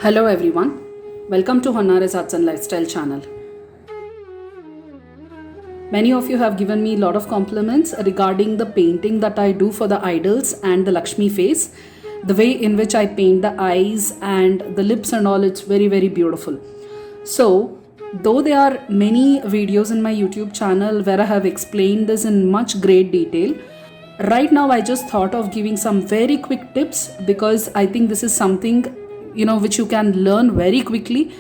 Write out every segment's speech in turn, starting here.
Hello everyone, welcome to Honnare's Arts and Lifestyle channel. Many of you have given me a lot of compliments regarding the painting that I do for the idols and the Lakshmi face. The way in which I paint the eyes and the lips and all, it's very beautiful. So, though there are many videos in my YouTube channel where I have explained this in much great detail, right now I just thought of giving some very quick tips because I think this is something which you can learn very quickly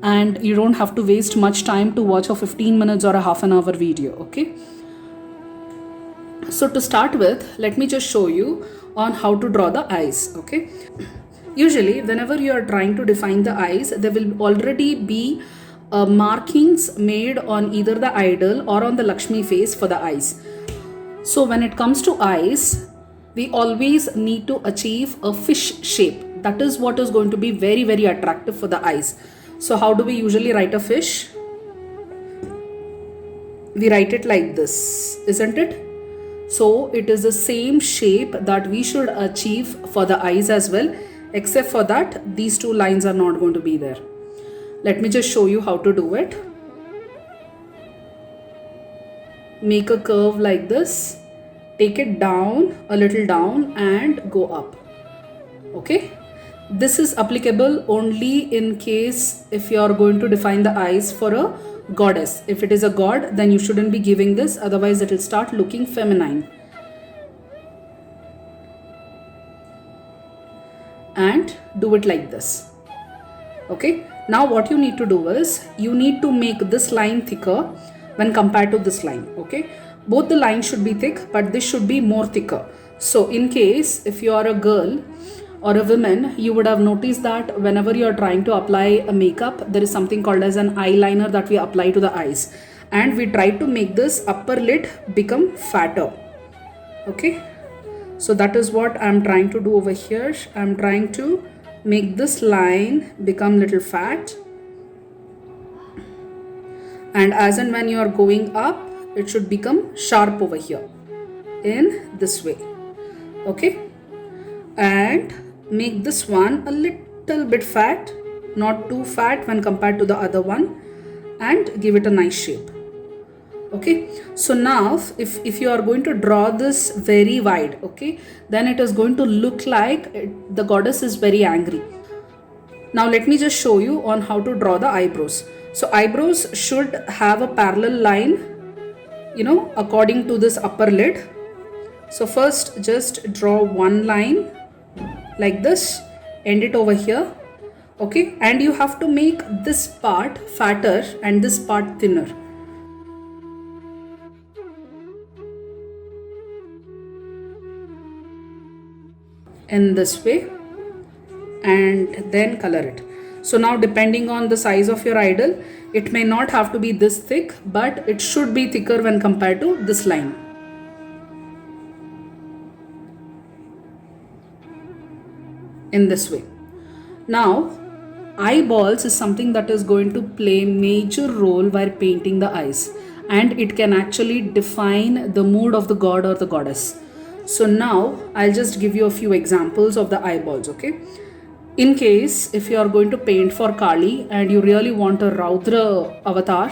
and you don't have to waste much time to watch a 15 minutes or a half an hour video. Okay, so to start with, let me just show you on how to draw the eyes. Okay, usually whenever you are trying to define the eyes, there will already be markings made on either the idol or on the Lakshmi face for the eyes. So when it comes to eyes, we always need to achieve a fish shape. That is what is going to be very attractive for the eyes. So how do we usually write a fish? We write it like this, isn't it? So it is the same shape that we should achieve for the eyes as well, except for that these two lines are not going to be there. Let me just show you how to do it. Make a curve like this, take it down, a little down and go up. Okay, this is applicable only in case if you are going to define the eyes for a goddess. If it is a god, then you shouldn't be giving this, otherwise it will start looking feminine. And do it like this. Okay, now what you need to do is you need to make this line thicker when compared to this line. Okay, both the lines should be thick, but this should be more thicker. So in case if you are a girl or a woman, you would have noticed that whenever you are trying to apply a makeup, there is something called as an eyeliner that we apply to the eyes, and we try to make this upper lid become fatter. Okay, so that is what I am trying to do over here. I am trying to make this line become little fat, and as and when you are going up, it should become sharp over here in this way. Okay, and make this one a little bit fat, not too fat when compared to the other one, and give it a nice shape. Okay, so now if you are going to draw this very wide, okay, then it is going to look like the goddess is very angry. Now let me just show you on how to draw the eyebrows. So eyebrows should have a parallel line, according to this upper lid. So first just draw one line like this, end it over here. Okay, and you have to make this part fatter and this part thinner. In this way, and then color it. So now depending on the size of your idol, it may not have to be this thick, but it should be thicker when compared to this line. In this way. Now eyeballs is something that is going to play major role while painting the eyes, and it can actually define the mood of the god or the goddess. So now I'll just give you a few examples of the eyeballs. Okay, in case if you are going to paint for Kali and you really want a Raudra avatar,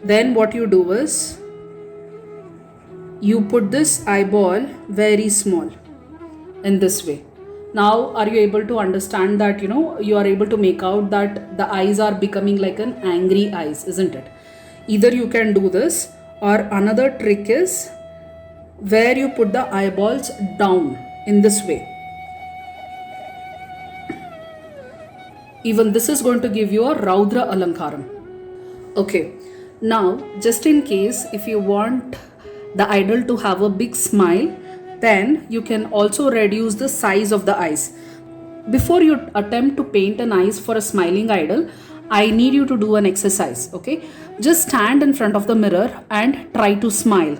then what you do is you put this eyeball very small in this way. Now are you able to understand that you are able to make out that the eyes are becoming like an angry eyes, isn't it? Either you can do this, or another trick is where you put the eyeballs down in this way. Even this is going to give you a Raudra Alankaram. Okay, now just in case if you want the idol to have a big smile, then you can also reduce the size of the eyes. Before you attempt to paint an eyes for a smiling idol, I need you to do an exercise. Okay, just stand in front of the mirror and try to smile.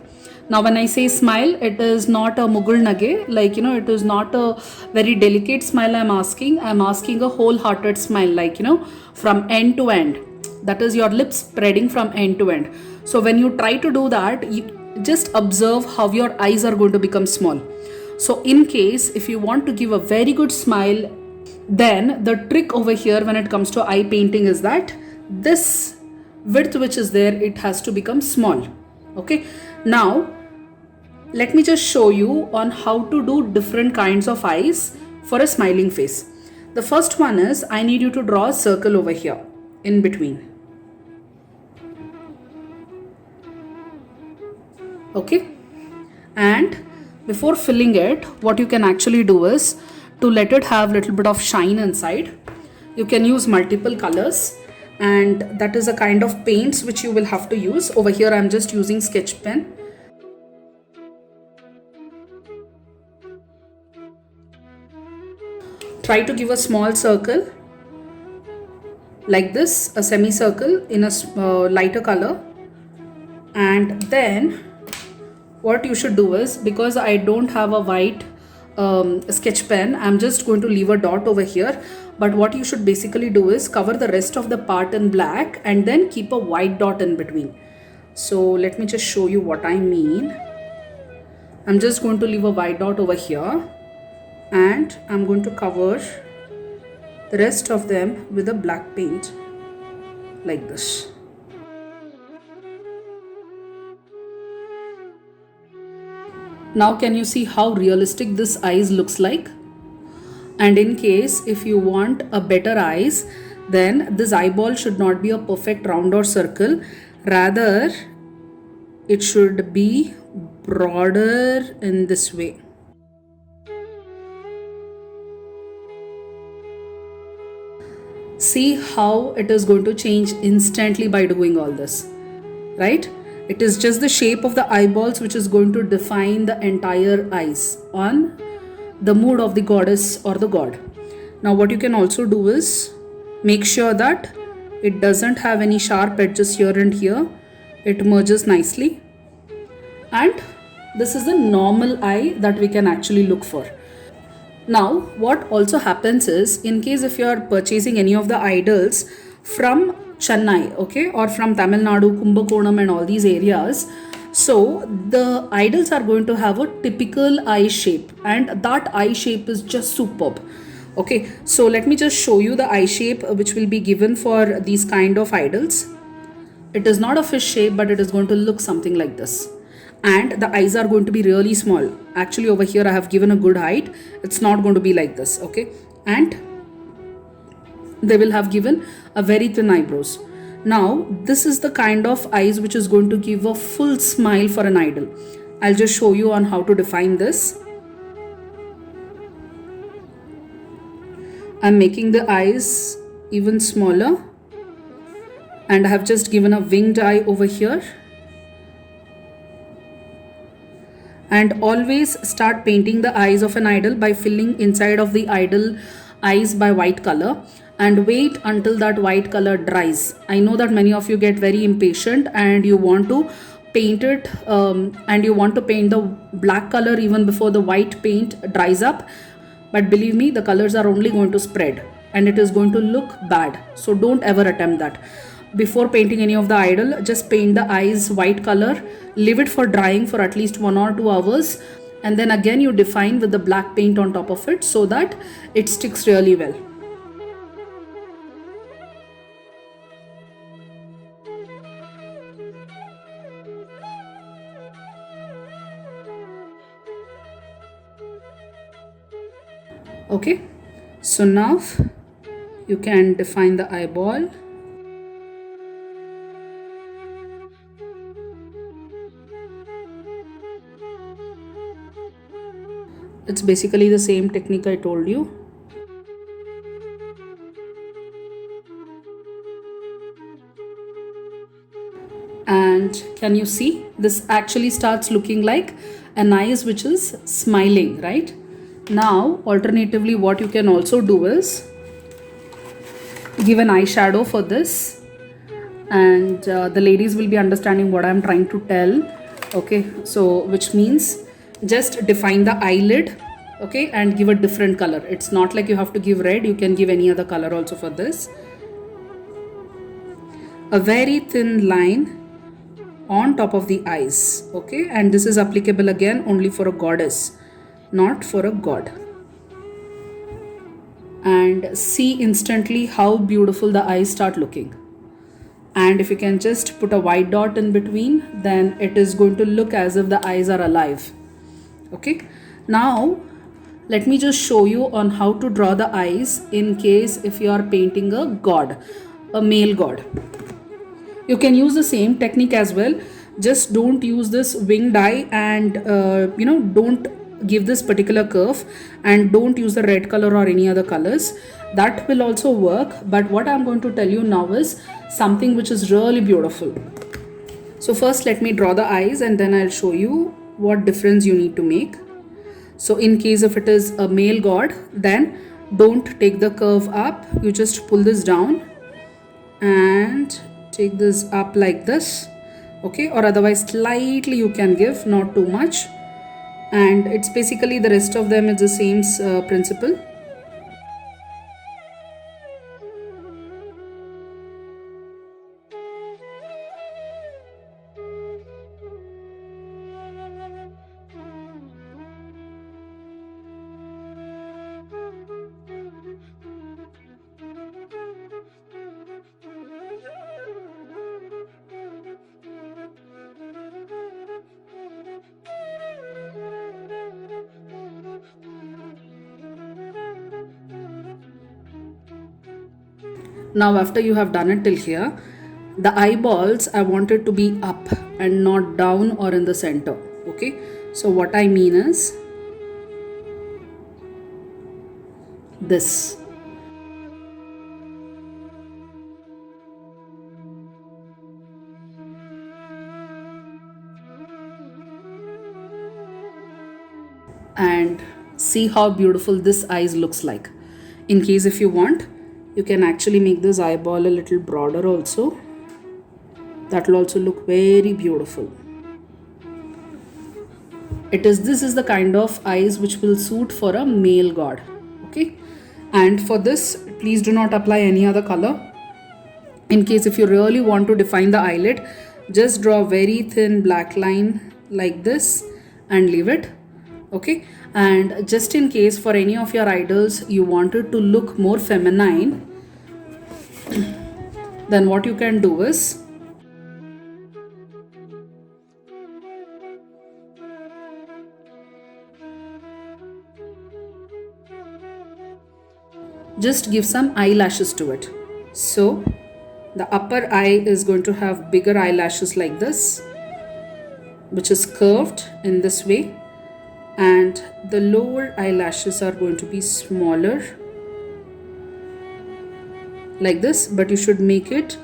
Now when I say smile, it is not a mugul nage, it is not a very delicate smile I'm asking a wholehearted smile, from end to end. That is your lips spreading from end to end. So when you try to do that, you just observe how your eyes are going to become small. So in case if you want to give a very good smile Then the trick over here when it comes to eye painting is that this width which is there, it has to become small. Okay, now let me just show you on how to do different kinds of eyes for a smiling face. The first one is, I need you to draw a circle over here in between. Okay, and before filling it, what you can actually do is, to let it have a little bit of shine inside, you can use multiple colors, and that is a kind of paints which you will have to use. Over here I'm just using sketch pen. Try to give a small circle like this, a semicircle in a lighter color. And then what you should do is, because I don't have a white sketch pen, I'm just going to leave a dot over here. But what you should basically do is cover the rest of the part in black and then keep a white dot in between. So let me just show you what I mean. I'm just going to leave a white dot over here, and I'm going to cover the rest of them with a black paint like this. Now can you see how realistic this eyes looks like? And in case if you want a better eyes, then this eyeball should not be a perfect round or circle, rather it should be broader in this way. See how it is going to change instantly by doing all this, right? It is just the shape of the eyeballs which is going to define the entire eyes on the mood of the goddess or the god. Now what you can also do is make sure that it doesn't have any sharp edges here and here. It merges nicely. And this is the normal eye that we can actually look for. Now what also happens is, in case if you are purchasing any of the idols from Chennai, okay, or from Tamil Nadu, Kumbakonam and all these areas, so the idols are going to have a typical eye shape, and that eye shape is just superb. Okay, so let me just show you the eye shape which will be given for these kind of idols. It is not a fish shape, but it is going to look something like this. And the eyes are going to be really small. Actually over here I have given a good height. It's not going to be like this, okay? And they will have given a very thin eyebrows. Now this is the kind of eyes which is going to give a full smile for an idol. I'll just show you on how to define this. I'm making the eyes even smaller, and I have just given a winged eye over here. And always start painting the eyes of an idol by filling inside of the idol eyes by white color, and wait until that white color dries. I know that many of you get very impatient and you want to paint it and you want to paint the black color even before the white paint dries up, but believe me, the colors are only going to spread and it is going to look bad. So don't ever attempt that. Before painting any of the idol, just paint the eyes white color, leave it for drying for at least 1 or 2 hours, and then again you define with the black paint on top of it so that it sticks really well. Okay, so now you can define the eyeball. It's basically the same technique I told you. And can you see, this actually starts looking like an eyes which is smiling, right? Now alternatively what you can also do is give an eyeshadow for this, and the ladies will be understanding what I'm trying to tell. Okay, so which means just define the eyelid, okay, and give a different color. It's not like you have to give red, you can give any other color also for this. A very thin line on top of the eyes, okay, and this is applicable again only for a goddess, not for a god. and see instantly how beautiful the eyes start looking. And if you can just put a white dot in between, then it is going to look as if the eyes are alive. Okay, now let me just show you on how to draw the eyes in case if you are painting a god, a male god. You can use the same technique as well, just don't use this winged eye, and don't give this particular curve, and don't use the red color or any other colors. That will also work, but what I'm going to tell you now is something which is really beautiful. So first let me draw the eyes and then I'll show you what difference you need to make. So in case if it is a male god, then don't take the curve up, you just pull this down and take this up like this. Okay, or otherwise slightly you can give, not too much. And it's basically the rest of them is the same principle. Now after you have done it till here, the eyeballs I want it to be up and not down or in the center. Okay, so what I mean is this. And see how beautiful this eyes looks like. In case if you want, you can actually make this eyeball a little broader also. That will also look very beautiful. This is the kind of eyes which will suit for a male god. Okay, and for this please do not apply any other color. In case if you really want to define the eyelid, just draw a very thin black line like this and leave it. Okay, and just in case for any of your idols you wanted to look more feminine, then what you can do is just give some eyelashes to it. So the upper eye is going to have bigger eyelashes like this, which is curved in this way, and the lower eyelashes are going to be smaller like this, but you should make it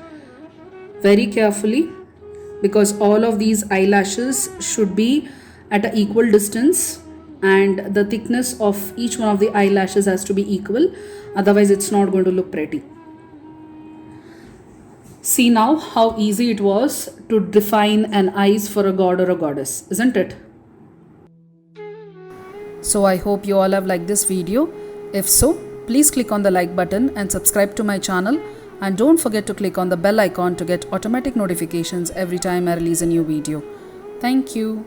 very carefully because all of these eyelashes should be at an equal distance and the thickness of each one of the eyelashes has to be equal, otherwise it's not going to look pretty. See now how easy it was to define an eyes for a god or a goddess, isn't it? So I hope you all have liked this video. If so, please click on the like button and subscribe to my channel, and don't forget to click on the bell icon to get automatic notifications every time I release a new video. Thank you.